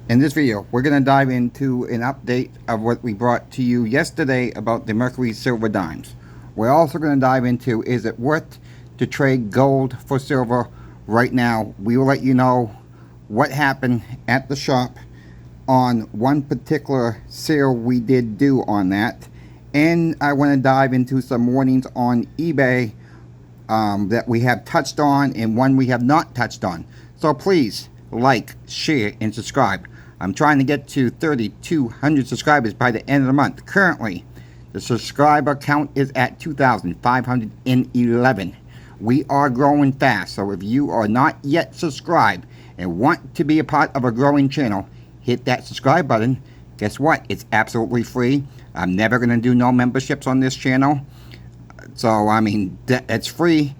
In this video, we're going to dive into an update of what we brought to you yesterday about the Mercury silver dimes. We're also going to dive into, is it worth to trade gold for silver right now? We will let you know what happened at the shop on one particular sale we did do on that. And I want to dive into some warnings on eBay that we have touched on and one we have not touched on. So please like, share, and subscribe. I'm trying to get to 3,200 subscribers by the end of the month. Currently, the subscriber count is at 2,511. We are growing fast, so if you are not yet subscribed and want to be a part of a growing channel, hit that subscribe button. Guess what? It's absolutely free. I'm never going to do no memberships on this channel. So, I mean, it's free.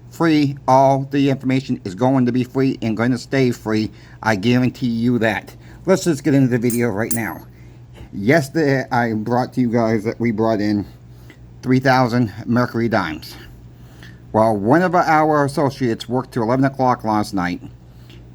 All the information is going to be free and going to stay free. I guarantee you that. Let's just get into the video right now. Yesterday, I brought to you guys that we brought in 3,000 Mercury dimes. Well, one of our associates worked till 11 o'clock last night,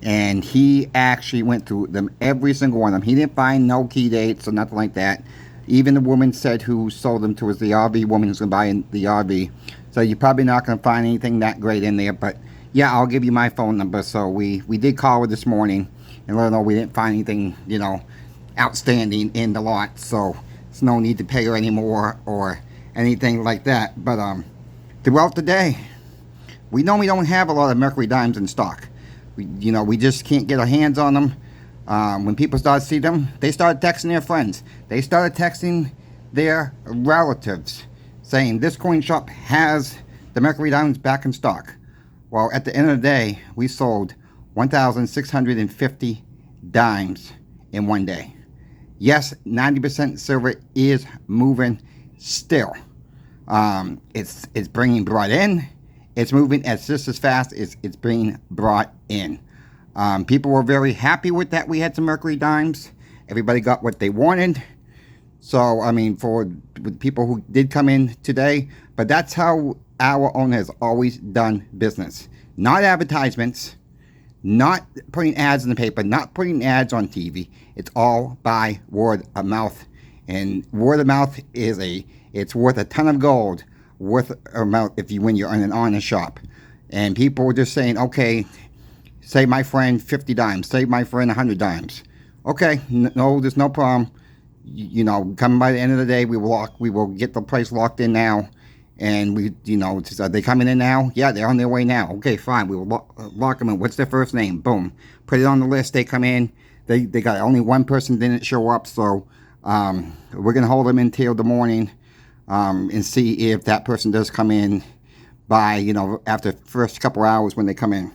and he actually went through them, every single one of them. He didn't find no key dates or nothing like that. Even the woman said who sold them to us, the RV woman who's going to buy in the RV. So you're probably not going to find anything that great in there. But yeah, I'll give you my phone number. So we did call her this morning and let her know we didn't find anything, you know, outstanding in the lot. So there's no need to pay her anymore or anything like that. But throughout the day, we normally don't have a lot of Mercury dimes in stock. We just can't get our hands on them. When people start to see them, they start texting their friends. They started texting their relatives saying this coin shop has the Mercury diamonds back in stock. Well, at the end of the day, we sold 1,650 dimes in one day. Yes, 90% silver is moving still. It's being brought in. It's moving just as fast as it's being brought in. People were very happy with that. We had some Mercury dimes. Everybody got what they wanted. So, I mean, for people who did come in today, but that's how our owner has always done business. Not advertisements, not putting ads in the paper, not putting ads on TV. It's all by word of mouth. And word of mouth it's worth a ton of gold, worth a mouth when you're in an honest shop. And people were just saying, okay, save my friend 50 dimes, save my friend 100 dimes. Okay, no, there's no problem. Coming by the end of the day, we will get the price locked in now. And are they coming in now? Yeah, they're on their way now. Okay, fine, we will lock them in. What's their first name? Boom. Put it on the list, they come in. They got only one person didn't show up, so we're going to hold them until the morning and see if that person does come in by, after the first couple hours when they come in.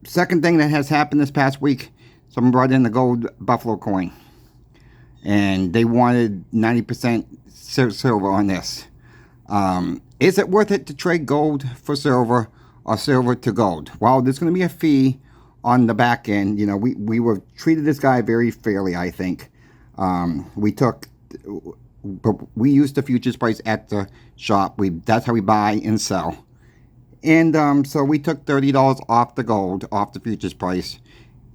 Second thing that has happened this past week, someone brought in the gold buffalo coin, and they wanted 90% silver on this. Is it worth it to trade gold for silver or silver to gold? Well, there's going to be a fee on the back end. We were treated this guy very fairly, I think. We used the futures price at the shop. That's how we buy and sell. And so we took $30 off the gold, off the futures price,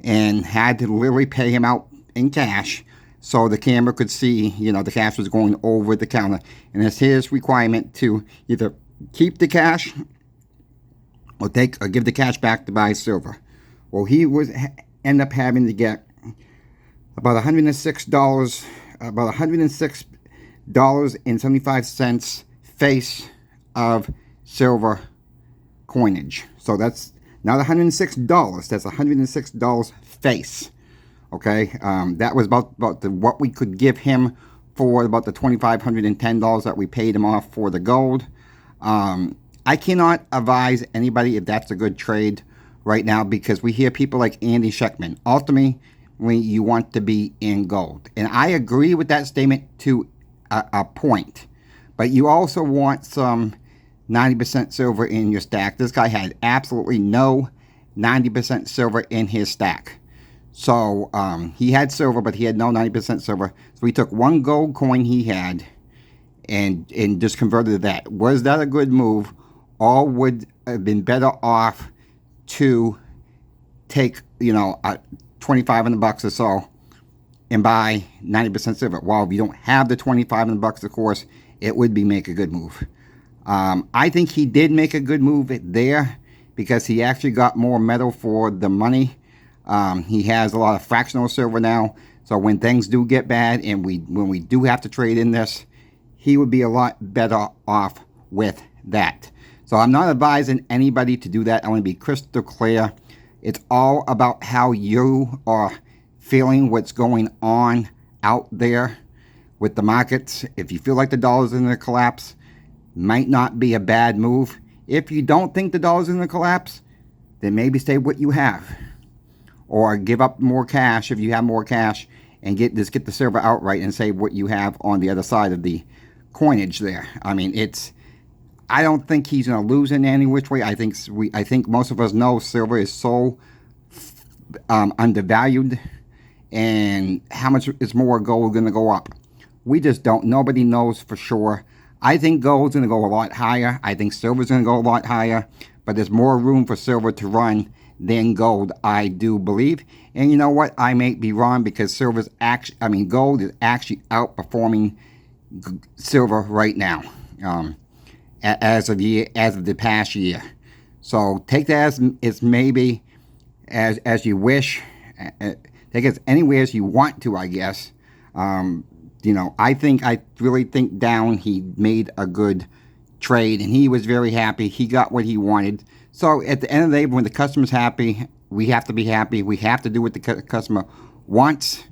and had to literally pay him out in cash so the camera could see, the cash was going over the counter. And it's his requirement to either keep the cash or give the cash back to buy silver. Well, he end up having to get about $106, about $106.75 face of silver coinage. So that's not $106, that's $106 face. Okay, that was about what we could give him for about the $2,510 that we paid him off for the gold. I cannot advise anybody if that's a good trade right now, because we hear people like Andy Scheckman. Ultimately, you want to be in gold, and I agree with that statement to a point, but you also want some 90% silver in your stack. This guy had absolutely no 90% silver in his stack. So he had silver, but he had no 90% silver. So we took one gold coin he had and just converted that. Was that a good move? Or would have been better off to take, $2,500 or so and buy 90% silver. Well, if you don't have the $2,500, of course, it would be make a good move. I think he did make a good move there because he actually got more metal for the money. He has a lot of fractional silver now, so when things do get bad and when we do have to trade in this, he would be a lot better off with that. So I'm not advising anybody to do that. I want to be crystal clear. It's all about how you are feeling, what's going on out there with the markets. If you feel like the dollar's in a collapse, might not be a bad move. If you don't think the dollar's in a collapse, then maybe stay what you have, or give up more cash if you have more cash, and get the silver outright and save what you have on the other side of the coinage there. I mean, I don't think he's going to lose in any which way. I think most of us know silver is so undervalued, and how much is more gold going to go up? We just don't. Nobody knows for sure. I think gold's going to go a lot higher. I think silver's going to go a lot higher, but there's more room for silver to run than gold, I do believe. And you know what? I may be wrong, because gold is actually outperforming silver right now, as of the past year. So take that as maybe as you wish. Take it as anywhere as you want to, I guess. I really think down he made a good trade, and he was very happy. He got what he wanted. So at the end of the day, when the customer's happy, we have to be happy. We have to do what the customer wants.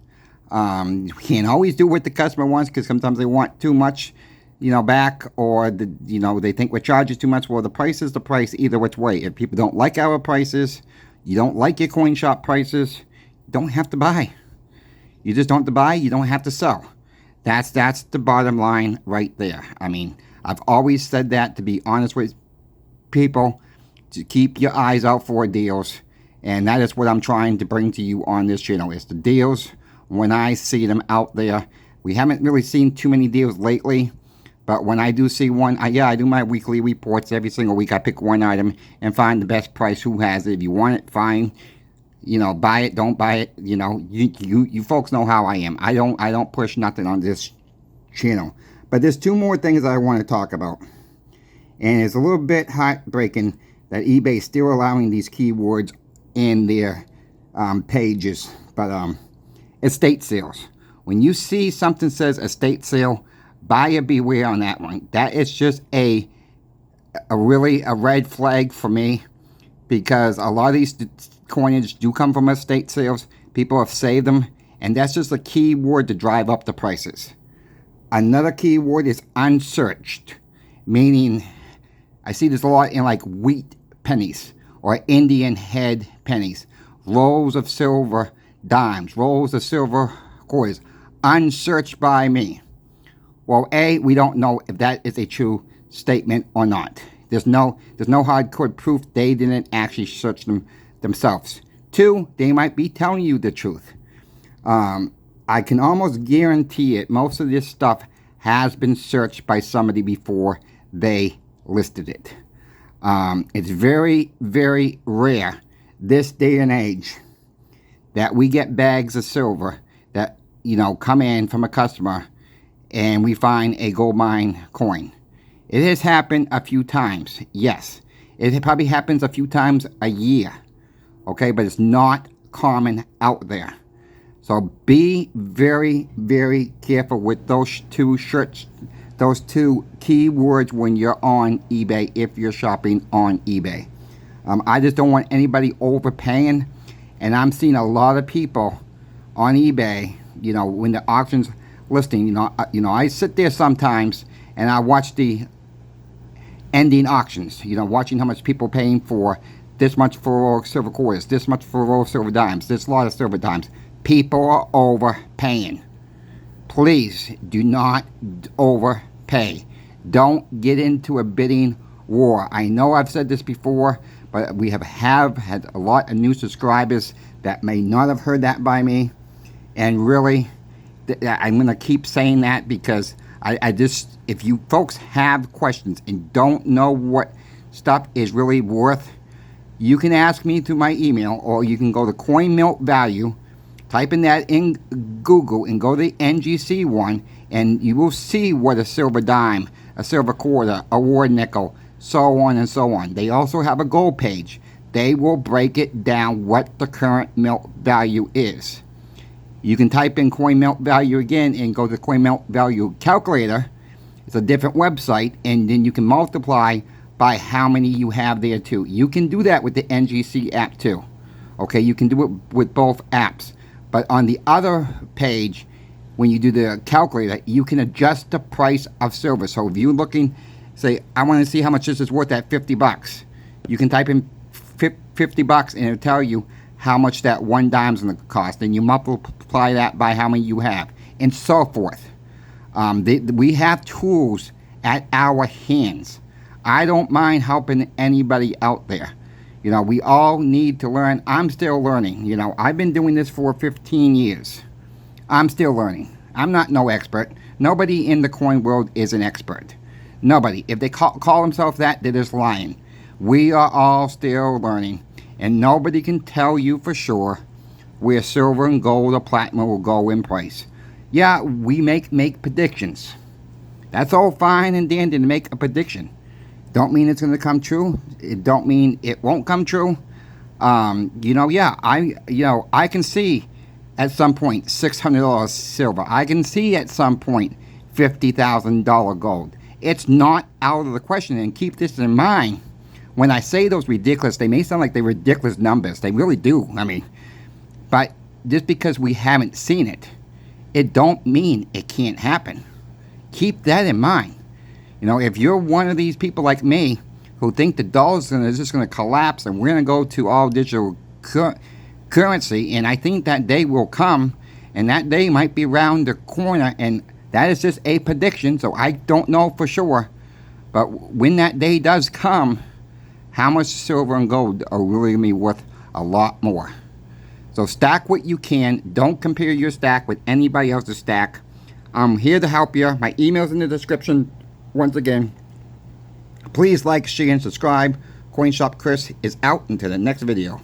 We can't always do what the customer wants, because sometimes they want too much, back, or they think we're charging too much. Well, the price is the price either which way. If people don't like our prices, you don't like your coin shop prices, you don't have to buy. You just don't have to buy. You don't have to sell. That's the bottom line right there. I mean, I've always said that, to be honest with people, to keep your eyes out for deals. And that is what I'm trying to bring to you on this channel, is the deals when I see them out there. We haven't really seen too many deals lately, but when I do see one, I do my weekly reports every single week. I pick one item and find the best price, who has it. If you want it, fine. Buy it, don't buy it. You folks know how I am. I don't push nothing on this channel. But there's two more things I want to talk about. And it's a little bit heartbreaking that eBay is still allowing these keywords in their pages. But estate sales. When you see something says estate sale, buyer beware on that one. That is just a red flag for me, because a lot of these coinage do come from estate sales. People have saved them, and that's just a key word to drive up the prices. Another key word is unsearched, meaning I see this a lot in like wheat pennies or Indian head pennies, rolls of silver dimes, rolls of silver quarters, unsearched by me. Well, we don't know if that is a true statement or not. There's no hardcore proof they didn't actually search them themselves. 2, they might be telling you the truth. I can almost guarantee it. Most of this stuff has been searched by somebody before they listed it. It's very, very rare this day and age that we get bags of silver that come in from a customer and we find a gold mine coin. It has happened a few times, yes. It probably happens a few times a year, okay? But it's not common out there. So be very, very careful with those two keywords when you're on eBay, if you're shopping on eBay. I just don't want anybody overpaying. And I'm seeing a lot of people on eBay, when the auction's listing, I sit there sometimes and I watch the ending auctions, watching how much people paying for this much for silver quarters, this much for silver dimes, this lot of silver dimes. People are overpaying. Please do not overpay. Don't get into a bidding war. I know I've said this before, but we have had a lot of new subscribers that may not have heard that by me. And really, I'm going to keep saying that, because I just, if you folks have questions and don't know what stuff is really worth, you can ask me through my email, or you can go to Coin Melt Value, type in that in Google, and go to the NGC one, and you will see what a silver dime, a silver quarter, a war nickel, so on and so on. They also have a gold page. They will break it down what the current melt value is. You can type in Coin Melt Value again and go to Coin Melt Value Calculator. It's a different website, and then you can multiply by how many you have there too. You can do that with the NGC app too. Okay, you can do it with both apps. But on the other page, when you do the calculator, you can adjust the price of silver. So if you're looking, say, I want to see how much this is worth at 50 bucks. You can type in 50 bucks and it'll tell you how much that one dime's going to cost. And you multiply that by how many you have, and so forth. We have tools at our hands. I don't mind helping anybody out there. You know, we all need to learn. I'm still learning. You know, I've been doing this for 15 years. I'm still learning. I'm not no expert. Nobody in the coin world is an expert. Nobody. If they call themselves that, they're just lying. We are all still learning. And nobody can tell you for sure where silver and gold or platinum will go in price. Yeah, we make predictions. That's all fine and dandy to make a prediction. Don't mean it's going to come true. It don't mean it won't come true. Yeah, I can see at some point $600 silver. I can see at some point $50,000 gold. It's not out of the question. And keep this in mind. When I say those ridiculous, they may sound like they're ridiculous numbers. They really do. I mean, but just because we haven't seen it, it don't mean it can't happen. Keep that in mind. You know, if you're one of these people like me who think the dollar's just going to collapse and we're going to go to all digital currency, and I think that day will come, and that day might be around the corner, and that is just a prediction, so I don't know for sure. But when that day does come, how much silver and gold are really going to be worth a lot more. So stack what you can. Don't compare your stack with anybody else's stack. I'm here to help you. My email's in the description. Once again, please like, share, and subscribe. Coin Shop Chris is out until the next video.